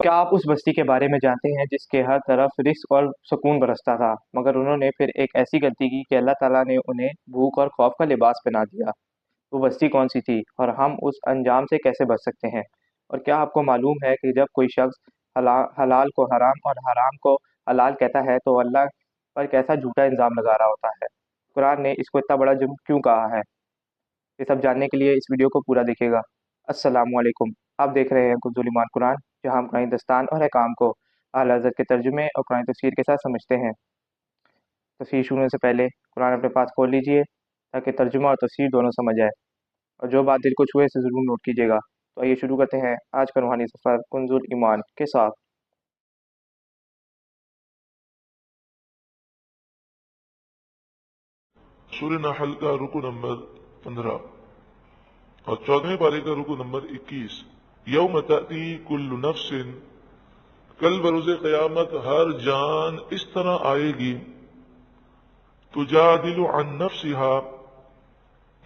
کیا آپ اس بستی کے بارے میں جانتے ہیں جس کے ہر طرف رزق اور سکون برستا تھا، مگر انہوں نے پھر ایک ایسی غلطی کی کہ اللہ تعالیٰ نے انہیں بھوک اور خوف کا لباس پہنا دیا؟ وہ بستی کون سی تھی اور ہم اس انجام سے کیسے بچ سکتے ہیں؟ اور کیا آپ کو معلوم ہے کہ جب کوئی شخص حلال کو حرام اور حرام کو حلال کہتا ہے تو اللہ پر کیسا جھوٹا الزام لگا رہا ہوتا ہے؟ قرآن نے اس کو اتنا بڑا جرم کیوں کہا ہے؟ یہ سب جاننے کے لیے اس ویڈیو کو پورا دیکھیے گا۔ السلام علیکم، آپ دیکھ رہے ہیں کنز ایمان قرآن، جہاں ہم قرآن دستان اور احکام کو اعلیٰ حضرت کے ترجمے اور قرآن تفسیر کے ساتھ سمجھتے ہیں۔ تفسیر شروع ہونے سے پہلے قرآن اپنے پاس کھول لیجئے تاکہ ترجمہ اور تفسیر دونوں سمجھ آئے، اور جو بات دل کو چھوئے سے ضرور نوٹ کیجیے گا۔ تو آئیے شروع کرتے ہیں آج کا روحانی سفر کنز ایمان کے ساتھ۔ سورہ نحل کا رکو نمبر 15 اور 14ویں پارے کا رکو نمبر 21۔ یوم تأتی کل نفس، کل بروز قیامت ہر جان اس طرح آئے گی، تجادل عن نفسها،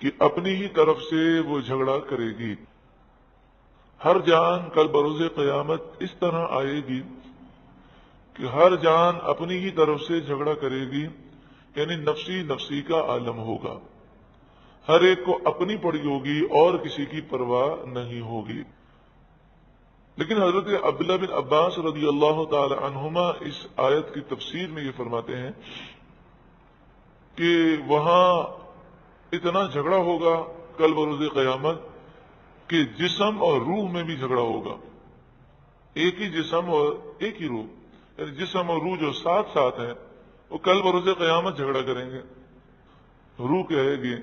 کہ اپنی ہی طرف سے وہ جھگڑا کرے گی۔ ہر جان کل بروز قیامت اس طرح آئے گی کہ ہر جان اپنی ہی طرف سے جھگڑا کرے گی، یعنی نفسی نفسی کا عالم ہوگا، ہر ایک کو اپنی پڑی ہوگی اور کسی کی پرواہ نہیں ہوگی۔ لیکن حضرت عبداللہ بن عباس رضی اللہ تعالی عنہما اس آیت کی تفسیر میں یہ فرماتے ہیں کہ وہاں اتنا جھگڑا ہوگا کل بروز قیامت کہ جسم اور روح میں بھی جھگڑا ہوگا، ایک ہی جسم اور ایک ہی روح، یعنی جسم اور روح جو ساتھ ساتھ ہیں وہ کل بروز قیامت جھگڑا کریں گے۔ روح کہے گی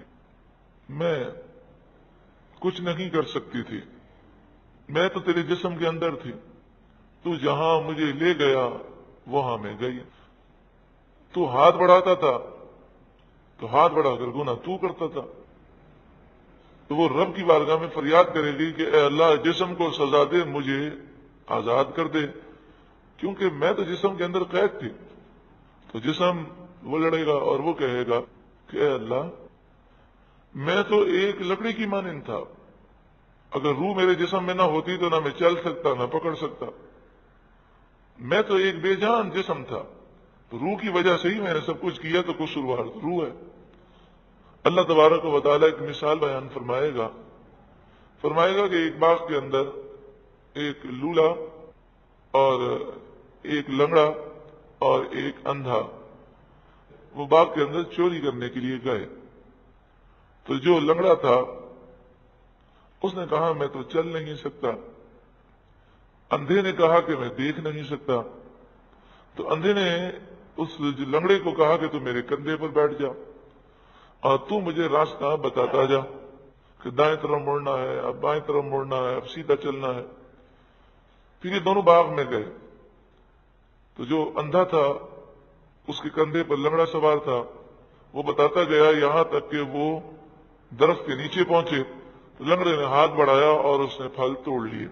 میں کچھ نہیں کر سکتی تھی، میں تو تیرے جسم کے اندر تھی، تو جہاں مجھے لے گیا وہاں میں گئی، تو ہاتھ بڑھاتا تھا تو ہاتھ بڑھا کر گناہ تو کرتا تھا، تو وہ رب کی بارگاہ میں فریاد کرے گی کہ اے اللہ جسم کو سزا دے، مجھے آزاد کر دے، کیونکہ میں تو جسم کے اندر قید تھی۔ تو جسم وہ لڑے گا اور وہ کہے گا کہ اے اللہ میں تو ایک لکڑی کی مانند تھا، اگر روح میرے جسم میں نہ ہوتی تو نہ میں چل سکتا نہ پکڑ سکتا، میں تو ایک بے جان جسم تھا، تو روح کی وجہ سے ہی میں نے سب کچھ کیا، تو قصوروار تو روح ہے۔ اللہ تبارک و تعالیٰ ایک مثال بیان فرمائے گا کہ ایک باغ کے اندر ایک لولا اور ایک لنگڑا اور ایک اندھا وہ باغ کے اندر چوری کرنے کے لیے گئے۔ تو جو لنگڑا تھا اس نے کہا میں تو چل نہیں سکتا، اندھے نے کہا کہ میں دیکھ نہیں سکتا، تو اندھے نے اس لنگڑے کو کہا کہ تو میرے کندھے پر بیٹھ جا اور تو مجھے راستہ بتاتا جا کہ دائیں طرف مڑنا ہے، اب بائیں طرف مڑنا ہے، اب سیدھا چلنا ہے۔ پھر یہ دونوں باغ میں گئے، تو جو اندھا تھا اس کے کندھے پر لنگڑا سوار تھا، وہ بتاتا گیا یہاں تک کہ وہ درخت کے نیچے پہنچے، تو لنگڑے نے ہاتھ بڑھایا اور اس نے پھل توڑ لیے۔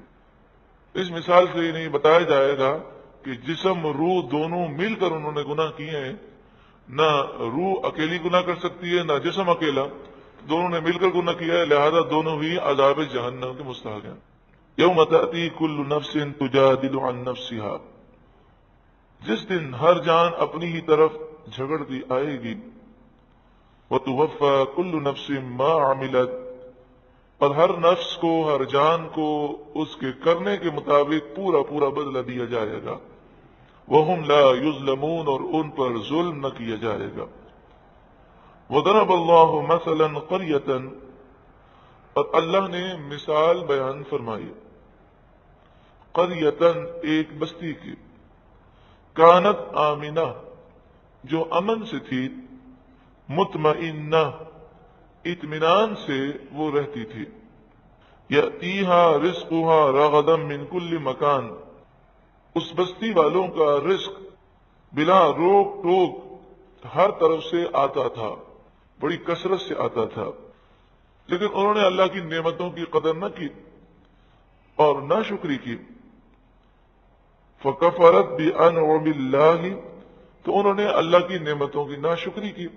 اس مثال سے یہ نہیں بتایا جائے گا کہ جسم روح دونوں مل کر انہوں نے گناہ کیے ہیں، نہ روح اکیلی گناہ کر سکتی ہے نہ جسم اکیلا، دونوں نے مل کر گناہ کیا ہے، لہذا دونوں ہی عذاب جہنم کے مستحق ہیں۔ یوم تأتی کل نفس تجادل عن نفسها، جس دن ہر جان اپنی ہی طرف جھگڑتی آئے گی، وتوفى كل نفس ما عملت، اور ہر نفس کو ہر جان کو اس کے کرنے کے مطابق پورا پورا بدلہ دیا جائے گا، وهم لا يظلمون، اور ان پر ظلم نہ کیا جائے گا۔ وضرب اللہ مثلا قریۃ، اور اللہ نے مثال بیان فرمائی قریۃ ایک بستی کی، کانت آمنہ جو امن سے تھی، مطمئنہ اطمینان سے وہ رہتی تھی، یأتیہا رزقہا رغدا من کل مکان، اس بستی والوں کا رزق بلا روک ٹوک ہر طرف سے آتا تھا، بڑی کثرت سے آتا تھا، لیکن انہوں نے اللہ کی نعمتوں کی قدر نہ کی اور نہ شکری کی۔ فکفرت بانعم اللہ، تو انہوں نے اللہ کی نعمتوں کی ناشکری کی۔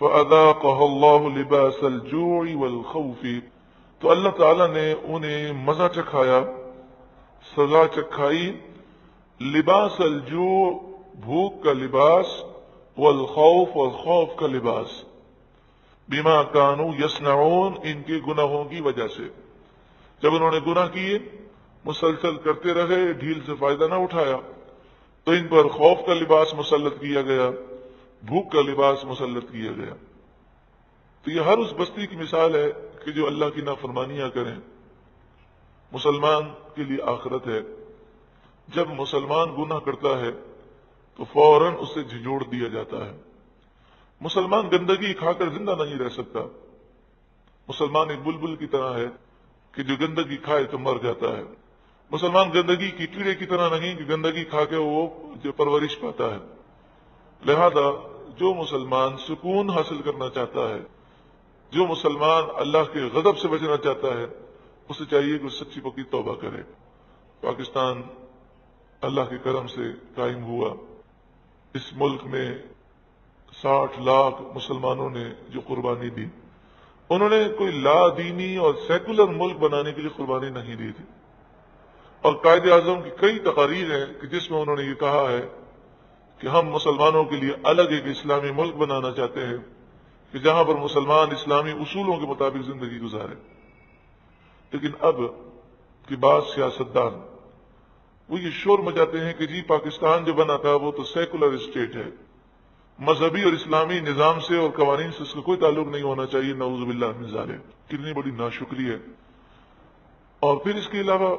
فاذاقها اللہ لباس الجوع والخوف، تو اللہ تعالیٰ نے انہیں مزہ چکھایا سزا چکھائی، لباس الجوع بھوک کا لباس، والخوف اور خوف کا لباس، بما کانوا یصنعون ان کے گناہوں کی وجہ سے۔ جب انہوں نے گناہ کیے، مسلسل کرتے رہے، ڈھیل سے فائدہ نہ اٹھایا، تو ان پر خوف کا لباس مسلط کیا گیا، بھوک کا لباس مسلط کیا گیا۔ تو یہ ہر اس بستی کی مثال ہے کہ جو اللہ کی نافرمانیاں کریں۔ مسلمان کے لیے آخرت ہے، جب مسلمان گناہ کرتا ہے تو فوراً اسے جھنجھوڑ دیا جاتا ہے۔ مسلمان گندگی کھا کر زندہ نہیں رہ سکتا۔ مسلمان ایک بلبل کی طرح ہے کہ جو گندگی کھائے تو مر جاتا ہے۔ مسلمان گندگی کی کیڑے کی طرح نہیں کہ گندگی کھا کے وہ جو پرورش پاتا ہے۔ لہذا جو مسلمان سکون حاصل کرنا چاہتا ہے، جو مسلمان اللہ کے غضب سے بچنا چاہتا ہے، اسے چاہیے کہ وہ سچی پکی توبہ کرے۔ پاکستان اللہ کے کرم سے قائم ہوا۔ اس ملک میں 60 لاکھ مسلمانوں نے جو قربانی دی، انہوں نے کوئی لا دینی اور سیکولر ملک بنانے کے لیے قربانی نہیں دی تھی۔ اور قائد اعظم کی کئی تقاریر ہیں کہ جس میں انہوں نے یہ کہا ہے کہ ہم مسلمانوں کے لیے الگ ایک اسلامی ملک بنانا چاہتے ہیں کہ جہاں پر مسلمان اسلامی اصولوں کے مطابق زندگی گزارے۔ لیکن اب کی بعض سیاستدان وہ یہ شور مچاتے ہیں کہ جی پاکستان جو بنا تھا وہ تو سیکولر اسٹیٹ ہے، مذہبی اور اسلامی نظام سے اور قوانین سے اس کا کوئی تعلق نہیں ہونا چاہیے، نعوذ باللہ من ذالک۔ کتنی بڑی ناشکری ہے۔ اور پھر اس کے علاوہ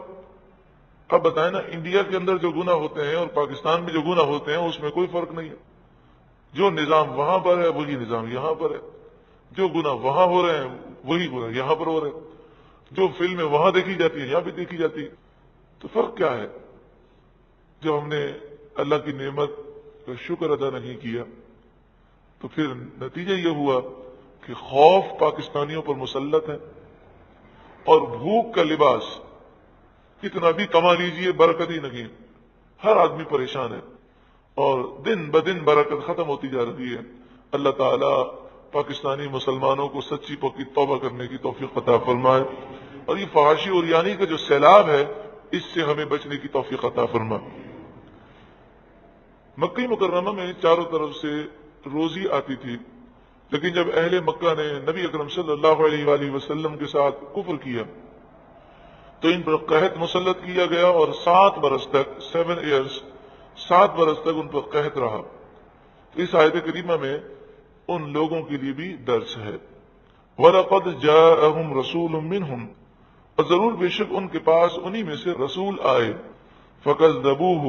اب بتائیں نا، انڈیا کے اندر جو گناہ ہوتے ہیں اور پاکستان میں جو گناہ ہوتے ہیں اس میں کوئی فرق نہیں ہے۔ جو نظام وہاں پر ہے وہی نظام یہاں پر ہے، جو گناہ وہاں ہو رہے ہیں وہی گناہ یہاں پر ہو رہے ہیں، جو فلمیں وہاں دیکھی جاتی ہیں یہاں بھی دیکھی جاتی ہے۔ تو فرق کیا ہے؟ جب ہم نے اللہ کی نعمت کا شکر ادا نہیں کیا تو پھر نتیجہ یہ ہوا کہ خوف پاکستانیوں پر مسلط ہے، اور بھوک کا لباس کتنا بھی کما لیجئے برکت ہی نہیں، ہر آدمی پریشان ہے، اور دن بدن برکت ختم ہوتی جا رہی ہے۔ اللہ تعالیٰ پاکستانی مسلمانوں کو سچی پکی توبہ کرنے کی توفیق عطا فرمائے، اور یہ فحاشی اور یعنی کا جو سیلاب ہے اس سے ہمیں بچنے کی توفیق عطا فرمائے۔ مکہ مکرمہ میں چاروں طرف سے روزی آتی تھی، لیکن جب اہل مکہ نے نبی اکرم صلی اللہ علیہ وآلہ وسلم کے ساتھ کفر کیا تو ان پر قحط مسلط کیا گیا، اور 7 برس تک 7 ایئرز 7 برس تک ان پر قحط رہا۔ اس آیت کریمہ میں ان لوگوں کے لیے بھی درس ہے۔ وَلَقَدْ جَاءَهُمْ رَسُولٌ مِّنْهُمْ، اور ضرور بے شک ان کے پاس انہی میں سے رسول آئے، فَكَذَّبُوهُ،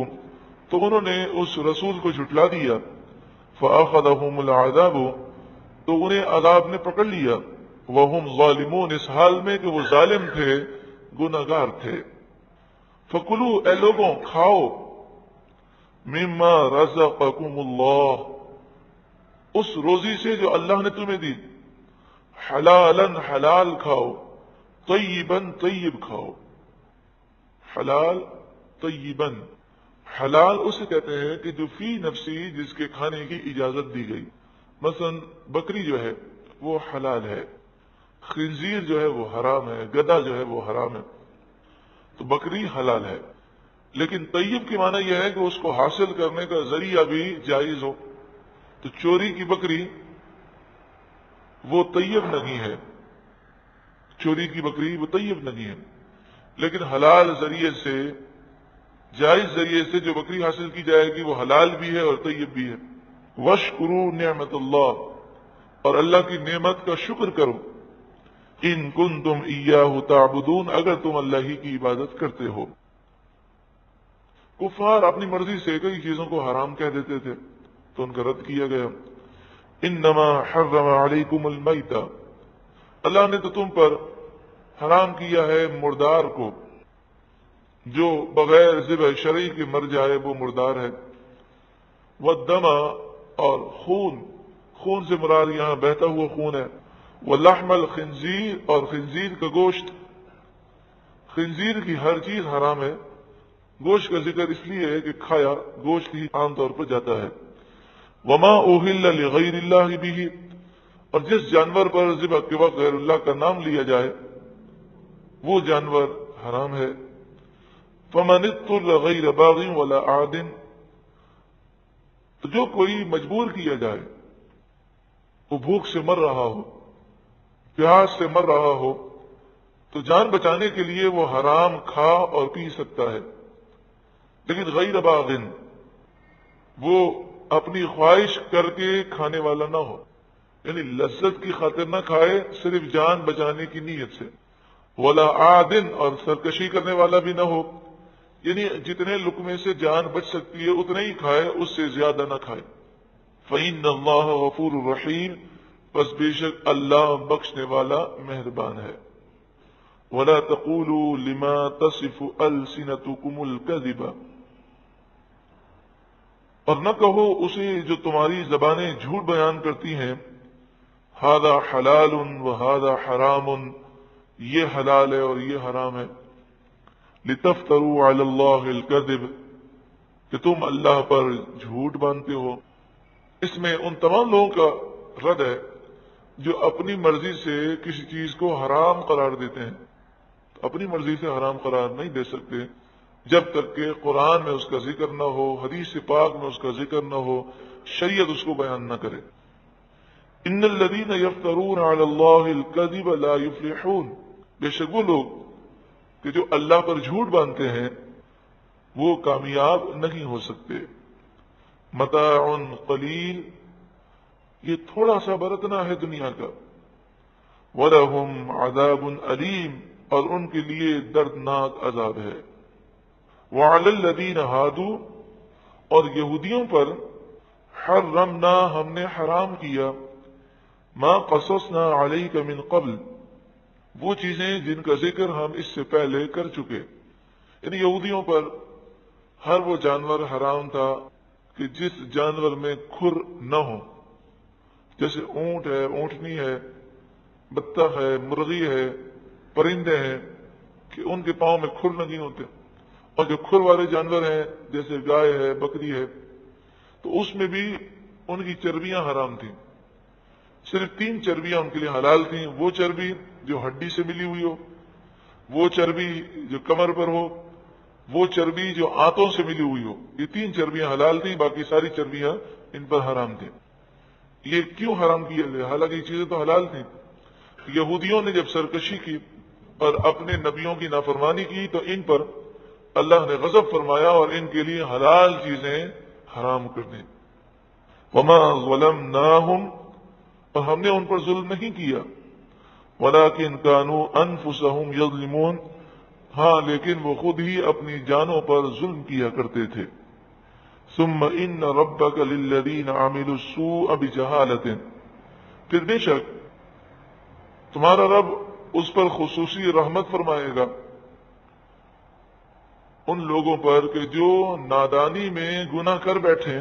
تو انہوں نے اس رسول کو جھٹلا دیا، فَأَخَذَهُمُ الْعَذَابُ، تو انہیں عذاب نے پکڑ لیا، وَهُمْ ظَالِمُونَ، اس حال میں کہ وہ ظالم تھے، گناہگار تھے۔ فَكُلُوا، اے لوگوں کھاؤ، مِمَّا رَزَقَكُمُ اللَّهُ، اس روزی سے جو اللہ نے تمہیں دی، حلالن حلال کھاؤ، طیبن طیب کھاؤ۔ حلال طیبن، حلال اسے کہتے ہیں کہ جو فی نفسی، جس کے کھانے کی اجازت دی گئی۔ مثلا بکری جو ہے وہ حلال ہے، خنزیر جو ہے وہ حرام ہے، گدھا جو ہے وہ حرام ہے، تو بکری حلال ہے۔ لیکن طیب کی معنی یہ ہے کہ اس کو حاصل کرنے کا ذریعہ بھی جائز ہو۔ تو چوری کی بکری وہ طیب نہیں ہے، چوری کی بکری وہ طیب نہیں ہے، لیکن حلال ذریعے سے، جائز ذریعے سے جو بکری حاصل کی جائے گی وہ حلال بھی ہے اور طیب بھی ہے۔ وَاشْكُرُوا نِعْمَتَ اللَّهِ، اور اللہ کی نعمت کا شکر کرو، ان کنتم ایاہ تعبدون، اگر تم اللہ ہی کی عبادت کرتے ہو۔ کفار اپنی مرضی سے کئی چیزوں کو حرام کہہ دیتے تھے تو ان کا رد کیا گیا۔ انما حرم علیکم المیتہ، اللہ نے تو تم پر حرام کیا ہے مردار کو، جو بغیر ذبح شرعی کے مر جائے وہ مردار ہے۔ والدم، اور خون، خون سے مراد یہاں بہتا ہوا خون ہے۔ ولحم الخنزیر، اور خنزیر کا گوشت، خنزیر کی ہر چیز حرام ہے۔ گوشت کا ذکر اس لیے ہے کہ کھایا گوشت ہی عام طور پر جاتا ہے۔ وما اوہل لغیر اللہ بھی، اور جس جانور پر ذبح کے وقت غیر اللہ کا نام لیا جائے وہ جانور حرام ہے۔ فمن اضطر غیر باغ ولا عاد، تو جو کوئی مجبور کیا جائے، وہ بھوک سے مر رہا ہو، پیاس سے مر رہا ہو، تو جان بچانے کے لیے وہ حرام کھا اور پی سکتا ہے، لیکن غیر باغ، وہ اپنی خواہش کر کے کھانے والا نہ ہو، یعنی لذت کی خاطر نہ کھائے، صرف جان بچانے کی نیت سے، ولا عادن، اور سرکشی کرنے والا بھی نہ ہو، یعنی جتنے لقمے سے جان بچ سکتی ہے اتنے ہی کھائے، اس سے زیادہ نہ کھائے۔ فإن اللہ غفور رحیم، پس بے شک اللہ بخشنے والا مہربان ہے۔ ولا تقولوا لما تصف ألسنتكم الكذب، اور نہ کہو اسے جو تمہاری زبانیں جھوٹ بیان کرتی ہیں، ھذا حلال وھذا حرام، یہ حلال ہے اور یہ حرام ہے، لتفتروا علی اللہ الکذب، کہ تم اللہ پر جھوٹ باندھتے ہو۔ اس میں ان تمام لوگوں کا رد ہے جو اپنی مرضی سے کسی چیز کو حرام قرار دیتے ہیں۔ اپنی مرضی سے حرام قرار نہیں دے سکتے جب تک کہ قرآن میں اس کا ذکر نہ ہو، حدیث پاک میں اس کا ذکر نہ ہو، شریعت اس کو بیان نہ کرے۔ ان الذین یفترون علی اللہ الکذب لا یفلحون، بے شک وہ لوگ کہ جو اللہ پر جھوٹ باندھتے ہیں وہ کامیاب نہیں ہو سکتے۔ متاع قلیل، یہ تھوڑا سا برتنا ہے دنیا کا، وَلَهُمْ عَذَابٌ أَلِيمٌ، اور ان کے لیے دردناک عذاب ہے۔ وَعَلَى الَّذِينَ هَادُوا، اور یہودیوں پر حرمنا، ہم نے حرام کیا، ما قصصنا علیک من قبل، وہ چیزیں جن کا ذکر ہم اس سے پہلے کر چکے، یعنی یہودیوں پر ہر وہ جانور حرام تھا کہ جس جانور میں کھر نہ ہو، جیسے اونٹ ہے، اونٹنی ہے، بطخ ہے، مرغی ہے، پرندے ہیں، کہ ان کے پاؤں میں کھر نہیں ہوتے، اور جو کھر والے جانور ہیں جیسے گائے ہے، بکری ہے، تو اس میں بھی ان کی چربیاں حرام تھیں۔ صرف 3 چربیاں ان کے لیے حلال تھیں، وہ چربی جو ہڈی سے ملی ہوئی ہو، وہ چربی جو کمر پر ہو، وہ چربی جو آنتوں سے ملی ہوئی ہو، یہ 3 چربیاں حلال تھیں، باقی ساری چربیاں ان پر حرام تھیں۔ یہ کیوں حرام کیا گیا؟ حالانکہ یہ چیزیں تو حلال تھیں۔ یہودیوں نے جب سرکشی کی اور اپنے نبیوں کی نافرمانی کی تو ان پر اللہ نے غضب فرمایا اور ان کے لیے حلال چیزیں حرام کر دیں۔ وما ظلمناہم، اور ہم نے ان پر ظلم نہیں کیا، ولکن کانوا انفسہم یظلمون، ہاں لیکن وہ خود ہی اپنی جانوں پر ظلم کیا کرتے تھے۔ ثم ان ربک للذین عملوا السوء بجہالۃ، پھر بے شک تمہارا رب اس پر خصوصی رحمت فرمائے گا، ان لوگوں پر کہ جو نادانی میں گناہ کر بیٹھے،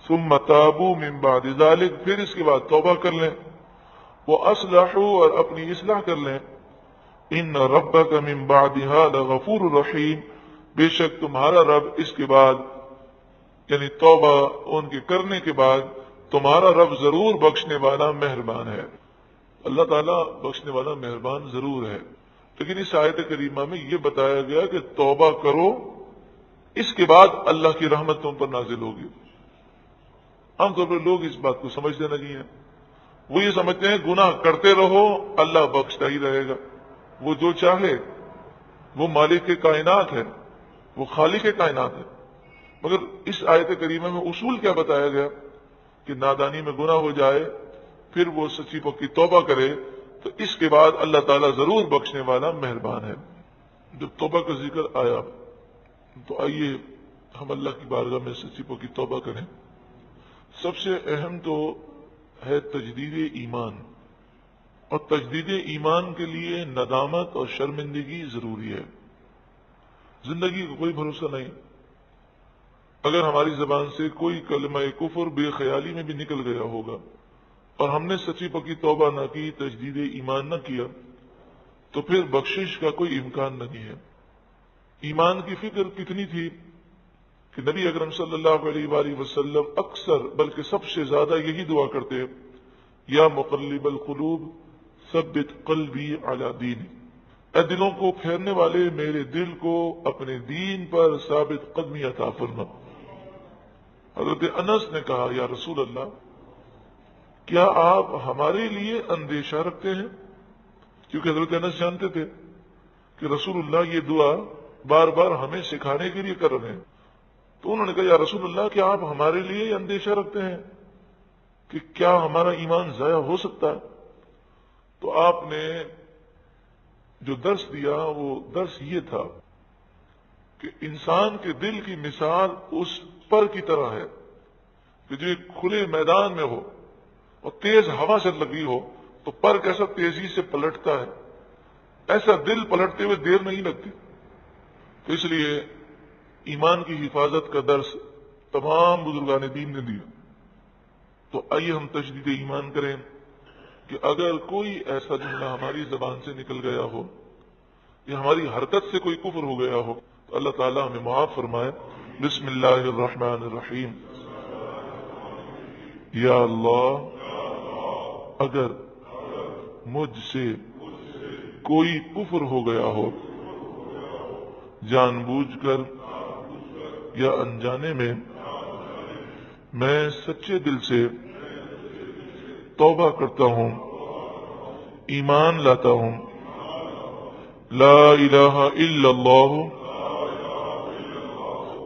ثم تابوا من بعد ذلک، پھر اس کے بعد توبہ کر لیں، واصلحوا، اور اپنی اصلاح کر لیں، ان ربک من بعدها لغفور رحیم، بے شک تمہارا رب اس کے بعد یعنی توبہ ان کے کرنے کے بعد تمہارا رب ضرور بخشنے والا مہربان ہے۔ اللہ تعالیٰ بخشنے والا مہربان ضرور ہے، لیکن اس آیت کریمہ میں یہ بتایا گیا کہ توبہ کرو، اس کے بعد اللہ کی رحمت تم پر نازل ہوگی۔ عام طور پر لوگ اس بات کو سمجھتے نہیں ہیں، وہ یہ سمجھتے ہیں گناہ کرتے رہو اللہ بخشتا ہی رہے گا، وہ جو چاہے، وہ مالک کے کائنات ہے، وہ خالق کے کائنات ہے۔ مگر اس آیت کریمہ میں اصول کیا بتایا گیا کہ نادانی میں گناہ ہو جائے پھر وہ سچی پکی توبہ کرے تو اس کے بعد اللہ تعالیٰ ضرور بخشنے والا مہربان ہے۔ جب توبہ کا ذکر آیا تو آئیے ہم اللہ کی بارگاہ میں سچی پکی توبہ کریں۔ سب سے اہم تو ہے تجدید ایمان، اور تجدید ایمان کے لیے ندامت اور شرمندگی ضروری ہے۔ زندگی کا کوئی بھروسہ نہیں، اگر ہماری زبان سے کوئی کلمہ کفر بے خیالی میں بھی نکل گیا ہوگا اور ہم نے سچی پکی توبہ نہ کی، تجدید ایمان نہ کیا، تو پھر بخشش کا کوئی امکان نہیں ہے۔ ایمان کی فکر کتنی تھی کہ نبی اکرم صلی اللہ علیہ وآلہ وسلم اکثر بلکہ سب سے زیادہ یہی دعا کرتے، یا مقلب القلوب ثبت قلبی علی دینک، اے دلوں کو پھیرنے والے، میرے دل کو اپنے دین پر ثابت قدمی عطا فرما۔ حضرت انس نے کہا یا رسول اللہ، کیا آپ ہمارے لیے اندیشہ رکھتے ہیں؟ کیونکہ حضرت انس جانتے تھے کہ رسول اللہ یہ دعا بار بار ہمیں سکھانے کے لیے کر رہے ہیں۔ تو انہوں نے کہا یا رسول اللہ، کیا آپ ہمارے لیے یہ اندیشہ رکھتے ہیں کہ کیا ہمارا ایمان ضائع ہو سکتا ہے؟ تو آپ نے جو درس دیا وہ درس یہ تھا کہ انسان کے دل کی مثال اس پر کی طرح ہے کہ جو ایک کھلے میدان میں ہو اور تیز ہوا سے لگی ہو تو پر کیسا تیزی سے پلٹتا ہے، ایسا دل پلٹتے ہوئے دیر نہیں لگتی۔ تو اس لیے ایمان کی حفاظت کا درس تمام بزرگان دین نے دیا۔ تو آئیے ہم تجدید ایمان کریں کہ اگر کوئی ایسا جملہ ہماری زبان سے نکل گیا ہو یا ہماری حرکت سے کوئی کفر ہو گیا ہو تو اللہ تعالیٰ ہمیں معاف فرمائے۔ بسم اللہ الرحمن الرحیم۔ یا اللہ، اگر مجھ سے کوئی کفر ہو گیا ہو جان بوجھ کر یا انجانے میں سچے دل سے توبہ کرتا ہوں، ایمان لاتا ہوں، لا الہ الا اللہ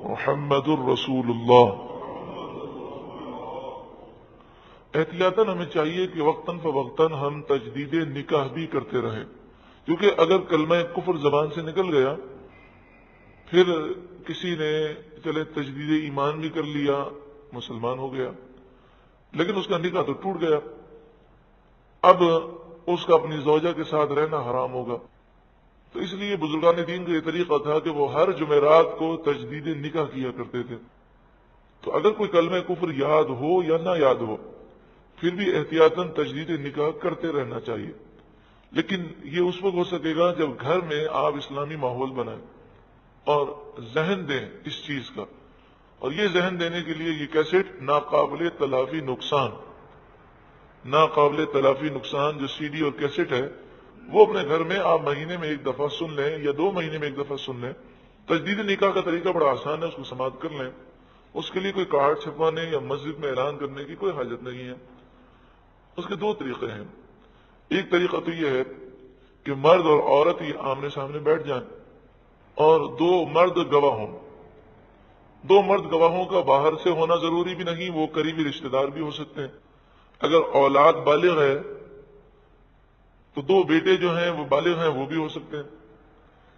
محمد الرسول اللہ۔ احتیاطاً ہمیں چاہیے کہ وقتاً فوقتاً ہم تجدید نکاح بھی کرتے رہیں، کیونکہ اگر کلمہ کفر زبان سے نکل گیا، پھر کسی نے چلے تجدید ایمان بھی کر لیا، مسلمان ہو گیا، لیکن اس کا نکاح تو ٹوٹ گیا، اب اس کا اپنی زوجہ کے ساتھ رہنا حرام ہوگا۔ تو اس لیے بزرگان دین کا یہ طریقہ تھا کہ وہ ہر جمعرات کو تجدید نکاح کیا کرتے تھے۔ تو اگر کوئی کلمہ کفر یاد ہو یا نہ یاد ہو، پھر بھی احتیاطاً تجدید نکاح کرتے رہنا چاہیے، لیکن یہ اس وقت ہو سکے گا جب گھر میں آپ اسلامی ماحول بنائیں اور ذہن دیں اس چیز کا، اور یہ ذہن دینے کے لیے یہ کیسٹ ناقابل تلافی نقصان جو سی ڈی اور کیسٹ ہے وہ اپنے گھر میں آپ مہینے میں ایک دفعہ سن لیں یا 2 مہینے میں ایک دفعہ سن لیں۔ تجدید نکاح کا طریقہ بڑا آسان ہے، اس کو سماعت کر لیں، اس کے لیے کوئی کارڈ چھپوانے یا مسجد میں اعلان کرنے کی کوئی حاجت نہیں ہے۔ اس کے 2 طریقے ہیں۔ ایک طریقہ تو یہ ہے کہ مرد اور عورت ہی آمنے سامنے بیٹھ جائیں اور 2 مرد گواہ ہوں۔ 2 مرد گواہوں کا باہر سے ہونا ضروری بھی نہیں، وہ قریبی رشتہ دار بھی ہو سکتے ہیں۔ اگر اولاد بالغ ہے تو 2 بیٹے جو ہیں وہ بالغ ہیں، وہ بھی ہو سکتے ہیں،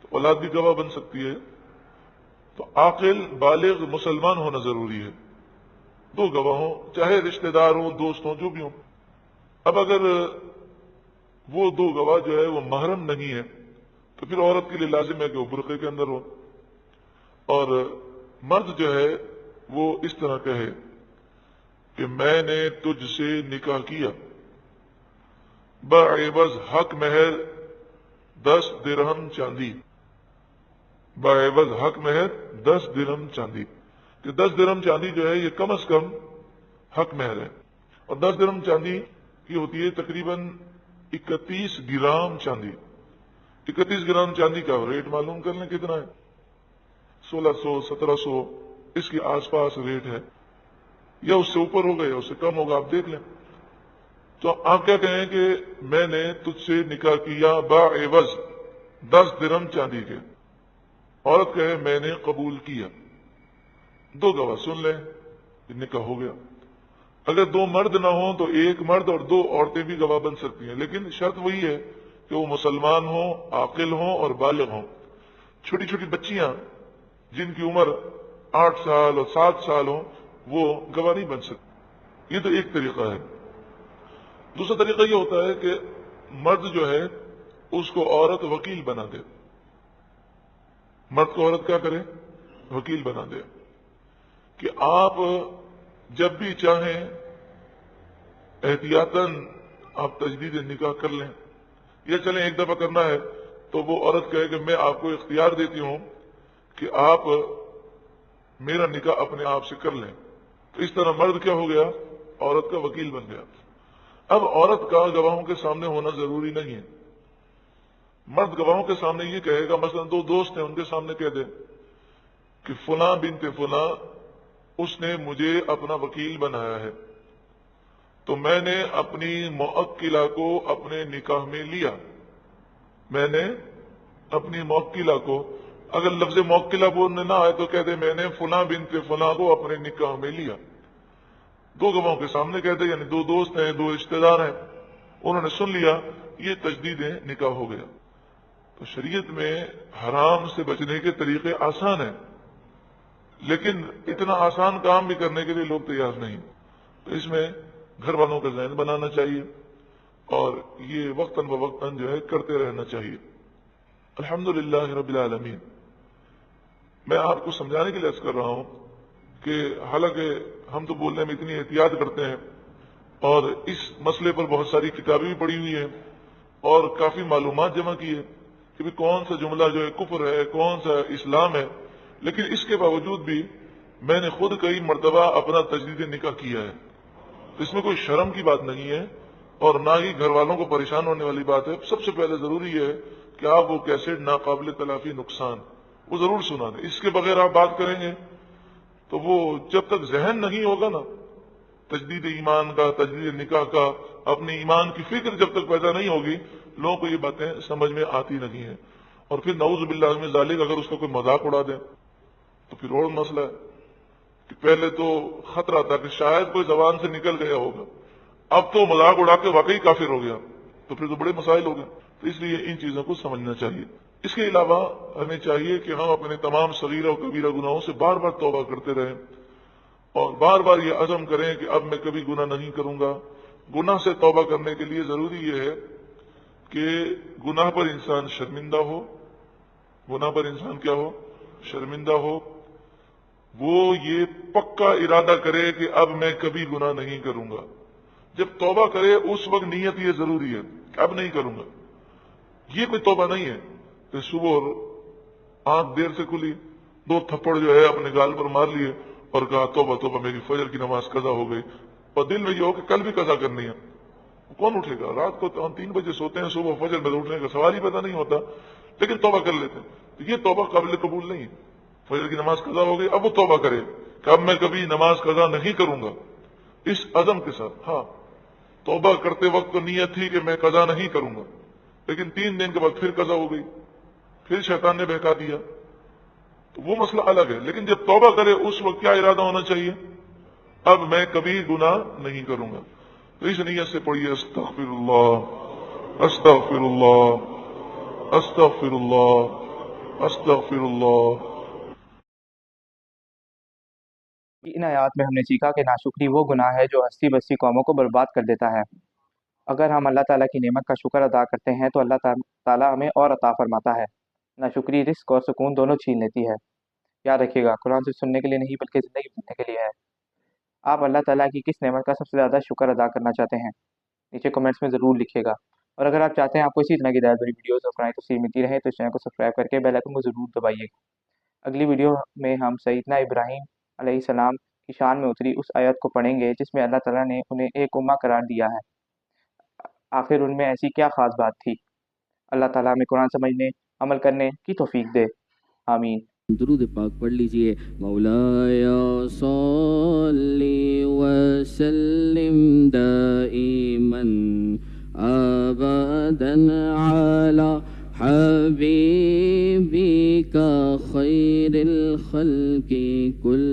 تو اولاد بھی گواہ بن سکتی ہے۔ تو عاقل بالغ مسلمان ہونا ضروری ہے، 2 گواہ ہوں، چاہے رشتہ دار ہوں، دوست ہوں، جو بھی ہوں۔ اب اگر وہ 2 گواہ جو ہے وہ محرم نہیں ہے تو پھر عورت کے لیے لازم ہے کہ وہ برقعے کے اندر ہو، اور مرد جو ہے وہ اس طرح کہے کہ میں نے تجھ سے نکاح کیا بعوض حق مہر 10 درہم چاندی، بعوض حق مہر 10 درہم چاندی، کہ 10 درہم چاندی جو ہے یہ کم از کم حق مہر ہے، اور 10 درہم چاندی کی ہوتی ہے تقریباً 31 گرام چاندی۔ 31 گرام چاندی کا ریٹ معلوم کر لیں کتنا ہے، 1600 1700 اس کے آس پاس ریٹ ہے، یا اس سے اوپر ہوگا یا اس سے کم ہوگا، آپ دیکھ لیں۔ تو آپ کیا کہیں کہ میں نے تجھ سے نکاح کیا بعوض 10 درہم چاندی کے، عورت کہے میں نے قبول کیا، 2 گواہ سن لیں، نکاح ہو گیا۔ اگر 2 مرد نہ ہوں تو 1 مرد اور 2 عورتیں بھی گواہ بن سکتی ہیں، لیکن شرط وہی ہے کہ وہ مسلمان ہوں، عاقل ہوں اور بالغ ہوں۔ چھوٹی چھوٹی بچیاں جن کی عمر 8 سال اور 7 سال ہوں وہ گواہ نہیں بن سکتی۔ یہ تو ایک طریقہ ہے۔ دوسرا طریقہ یہ ہوتا ہے کہ مرد جو ہے اس کو عورت وکیل بنا دے، مرد کو عورت کیا کرے، وکیل بنا دے، کہ آپ جب بھی چاہیں احتیاطاً آپ تجدید نکاح کر لیں، یا چلیں ایک دفعہ کرنا ہے تو وہ عورت کہے کہ میں آپ کو اختیار دیتی ہوں کہ آپ میرا نکاح اپنے آپ سے کر لیں، تو اس طرح مرد کیا ہو گیا، عورت کا وکیل بن گیا۔ اب عورت کا گواہوں کے سامنے ہونا ضروری نہیں ہے، مرد گواہوں کے سامنے یہ کہے گا، مثلا دو دوست ہیں، ان کے سامنے کہہ دے کہ فلاں بنت فلاں اس نے مجھے اپنا وکیل بنایا ہے، تو میں نے اپنی موکلہ کو اپنے نکاح میں لیا. میں نے اپنی موکلہ کو، اگر لفظ موکلہ بولنے نہ آئے تو کہہ دے میں نے فلاں بنت فلاں کو اپنے نکاح میں لیا. دو گواہوں کے سامنے کہہ دے، یعنی دو دوست ہیں، دو رشتہ دار ہیں، انہوں نے سن لیا، یہ تجدید نکاح ہو گیا. تو شریعت میں حرام سے بچنے کے طریقے آسان ہیں، لیکن اتنا آسان کام بھی کرنے کے لیے لوگ تیار نہیں. تو اس میں گھر والوں کا ذہن بنانا چاہیے اور یہ وقتاً بوقتاً جو ہے کرتے رہنا چاہیے. الحمدللہ رب العالمین. میں آپ کو سمجھانے کے لیے عرض کر رہا ہوں کہ حالانکہ ہم تو بولنے میں اتنی احتیاط کرتے ہیں اور اس مسئلے پر بہت ساری کتابیں بھی پڑھی ہوئی ہیں اور کافی معلومات جمع کی ہے کہ بھی کون سا جملہ جو ہے کفر ہے، کون سا اسلام ہے، لیکن اس کے باوجود بھی میں نے خود کئی مرتبہ اپنا تجدید نکاح کیا ہے. اس میں کوئی شرم کی بات نہیں ہے اور نہ ہی گھر والوں کو پریشان ہونے والی بات ہے. سب سے پہلے ضروری ہے کہ آپ وہ کیسٹ ناقابل تلافی نقصان وہ ضرور سنا دیں. اس کے بغیر آپ بات کریں گے تو وہ جب تک ذہن نہیں ہوگا نا تجدید ایمان کا، تجدید نکاح کا، اپنے ایمان کی فکر جب تک پیدا نہیں ہوگی، لوگوں کو یہ باتیں سمجھ میں آتی نہیں ہیں. اور پھر نعوذ باللہ من ذالک اگر اس کا کوئی مذاق اڑا دیں تو پھر اور مسئلہ ہے کہ پہلے تو خطرہ تھا کہ شاید کوئی زبان سے نکل گیا ہوگا، اب تو مذاق اڑا کے واقعی کافر ہو گیا، تو پھر تو بڑے مسائل ہو گئے. تو اس لیے ان چیزوں کو سمجھنا چاہیے. اس کے علاوہ ہمیں چاہیے کہ ہم اپنے تمام صغیرہ و کبیرہ گناہوں سے بار بار توبہ کرتے رہیں اور بار بار یہ عزم کریں کہ اب میں کبھی گناہ نہیں کروں گا. گناہ سے توبہ کرنے کے لیے ضروری یہ ہے کہ گناہ پر انسان شرمندہ ہو. گناہ پر انسان کیا ہو؟ شرمندہ ہو. وہ یہ پکا ارادہ کرے کہ اب میں کبھی گناہ نہیں کروں گا. جب توبہ کرے اس وقت نیت یہ ضروری ہے کہ اب نہیں کروں گا. یہ کوئی توبہ نہیں ہے کہ صبح آنکھ دیر سے کھلی، دو تھپڑ جو ہے اپنے گال پر مار لیے اور کہا توبہ توبہ میری فجر کی نماز قضا ہو گئی، اور دل میں یہ ہو کہ کل بھی قضا کرنی ہے. کون اٹھے گا؟ رات کو ہم 3 بجے سوتے ہیں، صبح فجر میں اٹھنے کا سوال ہی پیدا نہیں ہوتا، لیکن توبہ کر لیتے ہیں. تو یہ توبہ قابل قبول نہیں ہے. فجر کی نماز قضا ہو گئی، اب وہ توبہ کرے کہ اب میں کبھی نماز قضا نہیں کروں گا اس عزم کے ساتھ. ہاں توبہ کرتے وقت تو نیت تھی کہ میں قضا نہیں کروں گا، لیکن 3 دن کے بعد پھر قضا ہو گئی، پھر شیطان نے بہکا دیا، تو وہ مسئلہ الگ ہے. لیکن جب توبہ کرے اس وقت کیا ارادہ ہونا چاہیے؟ اب میں کبھی گناہ نہیں کروں گا. تو اس نیت سے پڑھیے استغفر اللہ استغفر اللہ استغفر اللہ استغفر اللہ. ان آیات میں ہم نے سیکھا کہ ناشکری وہ گناہ ہے جو ہستی بستی قوموں کو برباد کر دیتا ہے. اگر ہم اللہ تعالیٰ کی نعمت کا شکر ادا کرتے ہیں تو اللہ تعالیٰ ہمیں اور عطا فرماتا ہے. ناشکری رزق اور سکون دونوں چھین لیتی ہے. یاد رکھیے گا، قرآن سے سننے کے لیے نہیں بلکہ زندگی جینے کے لیے ہے. آپ اللہ تعالیٰ کی کس نعمت کا سب سے زیادہ شکر ادا کرنا چاہتے ہیں؟ نیچے کمنٹس میں ضرور لکھیے گا. اور اگر آپ چاہتے ہیں آپ کو اسی طرح کی ہدایت بھری ویڈیوز اور قرآن تفسیر ملتی رہے تو اس چینل کو سبسکرائب کر کے بیل آئیکن کو ضرور دبائیے. اگلی ویڈیو میں ہم سیدنا ابراہیم علیہ السلام کی شان میں اتری اس آیت کو پڑھیں گے جس میں اللہ تعالیٰ نے انہیں ایک امہ قرار دیا ہے. آخر ان میں ایسی کیا خاص بات تھی؟ اللہ تعالیٰ ہمیں قرآن سمجھنے، عمل کرنے کی توفیق دے. آمین. درود پاک پڑھ لیجئے. مولایا صلی وسلم دائما ابدا علی حبیبک خیر الخلق کل